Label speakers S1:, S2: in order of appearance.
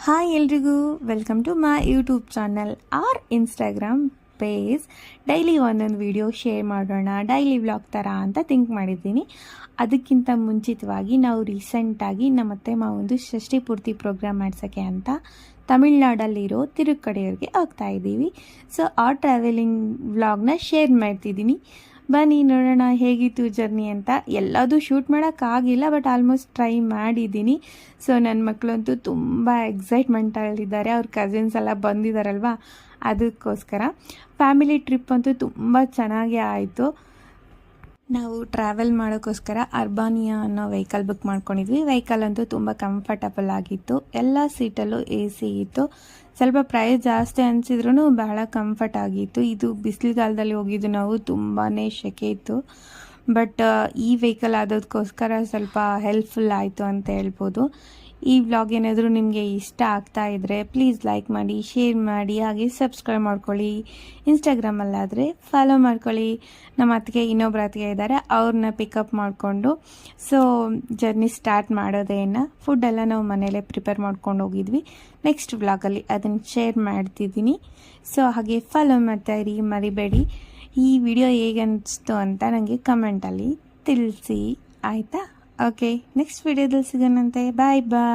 S1: Hi ಎಲ್ರಿಗೂ, welcome to my YouTube channel or Instagram page. Daily ಒಂದೊಂದು video share ಮಾಡೋಣ, daily vlog ಥರ ಅಂತ ಥಿಂಕ್ ಮಾಡಿದ್ದೀನಿ. ಅದಕ್ಕಿಂತ ಮುಂಚಿತವಾಗಿ ನಾವು ರೀಸೆಂಟಾಗಿ ನಮ್ಮ ಅತ್ತೆ ಮಾವಂದು ಷಷ್ಠಿ ಪೂರ್ತಿ ಪ್ರೋಗ್ರಾಮ್ ಮಾಡ್ಸೋಕ್ಕೆ ಅಂತ ತಮಿಳ್ನಾಡಲ್ಲಿರೋ ತಿರುಕ್ಕಡೆಯವ್ರಿಗೆ ಹೋಗ್ತಾ ಇದ್ದೀವಿ. ಸೊ ಆ ಟ್ರಾವೆಲಿಂಗ್ ವ್ಲಾಗ್ನ ಶೇರ್ ಮಾಡ್ತಿದ್ದೀನಿ. ಬನ್ನಿ ನೋಡೋಣ ಹೇಗಿತ್ತು ಜರ್ನಿ ಅಂತ. ಎಲ್ಲದೂ ಶೂಟ್ ಮಾಡೋಕ್ಕಾಗಿಲ್ಲ, ಬಟ್ ಆಲ್ಮೋಸ್ಟ್ ಟ್ರೈ ಮಾಡಿದ್ದೀನಿ. ಸೊ ನನ್ನ ಮಕ್ಕಳಂತೂ ತುಂಬ ಎಕ್ಸೈಟ್ಮೆಂಟಲ್ಲಿದ್ದಾರೆ. ಅವ್ರ ಕಸಿನ್ಸ್ ಎಲ್ಲ ಬಂದಿದ್ದಾರಲ್ವ, ಅದಕ್ಕೋಸ್ಕರ ಫ್ಯಾಮಿಲಿ ಟ್ರಿಪ್ ಅಂತೂ ತುಂಬ ಚೆನ್ನಾಗೇ ಆಯಿತು. ನಾವು ಟ್ರಾವೆಲ್ ಮಾಡೋಕ್ಕೋಸ್ಕರ ಅರ್ಬಾನಿಯಾ ಅನ್ನೋ ವೆಹಿಕಲ್ ಬುಕ್ ಮಾಡ್ಕೊಂಡಿದ್ವಿ. ವೆಹಿಕಲ್ ಅಂತೂ ತುಂಬ ಕಂಫರ್ಟಬಲ್ ಆಗಿತ್ತು, ಎಲ್ಲ ಸೀಟಲ್ಲೂ AC ಇತ್ತು. ಸ್ವಲ್ಪ ಪ್ರೈಸ್ ಜಾಸ್ತಿ ಅನಿಸಿದ್ರೂ ಬಹಳ ಕಂಫರ್ಟ್ ಆಗಿತ್ತು. ಇದು ಬಿಸಿಲುಗಾಲದಲ್ಲಿ ಹೋಗಿದ್ದು ನಾವು, ತುಂಬಾ ಸೆಕೆ ಇತ್ತು. ಬಟ್ ಈ ವೆಹಿಕಲ್ ಆದೋದಕ್ಕೋಸ್ಕರ ಸ್ವಲ್ಪ ಹೆಲ್ಪ್ಫುಲ್ ಆಯಿತು ಅಂತ ಹೇಳ್ಬೋದು. ಈ ವ್ಲಾಗ್ ಏನಾದರೂ ನಿಮಗೆ ಇಷ್ಟ ಆಗ್ತಾ ಇದ್ದರೆ ಪ್ಲೀಸ್ ಲೈಕ್ ಮಾಡಿ, ಶೇರ್ ಮಾಡಿ, ಹಾಗೆ ಸಬ್ಸ್ಕ್ರೈಬ್ ಮಾಡ್ಕೊಳ್ಳಿ. ಇನ್ಸ್ಟಾಗ್ರಾಮಲ್ಲಾದರೆ ಫಾಲೋ ಮಾಡ್ಕೊಳ್ಳಿ. ನಮ್ಮ ಅತ್ತಿಗೆ ಇನ್ನೊಬ್ಬರು ಅತ್ತಿಗೆ ಇದ್ದಾರೆ, ಅವ್ರನ್ನ ಪಿಕಪ್ ಮಾಡಿಕೊಂಡು ಸೊ ಜರ್ನಿ ಸ್ಟಾರ್ಟ್ ಮಾಡೋದೇನ. ಫುಡ್ಡೆಲ್ಲ ನಾವು ಮನೇಲೇ ಪ್ರಿಪೇರ್ ಮಾಡ್ಕೊಂಡು ಹೋಗಿದ್ವಿ. ನೆಕ್ಸ್ಟ್ ವ್ಲಾಗಲ್ಲಿ ಅದನ್ನು ಶೇರ್ ಮಾಡ್ತಿದ್ದೀನಿ. ಸೊ ಹಾಗೆ ಫಾಲೋ ಮಾಡ್ತಾಯಿರಿ, ಮರಿಬೇಡಿ. ಈ ವಿಡಿಯೋ ಹೇಗೆ ಅನಿಸ್ತು ಅಂತ ನನಗೆ ಕಮೆಂಟಲ್ಲಿ ತಿಳಿಸಿ, ಆಯಿತಾ? ಓಕೆ, ನೆಕ್ಸ್ಟ್ ವಿಡಿಯೋದಲ್ಲಿ ಸಿಗೋಣಂತೆ. ಬಾಯ್ ಬಾಯ್.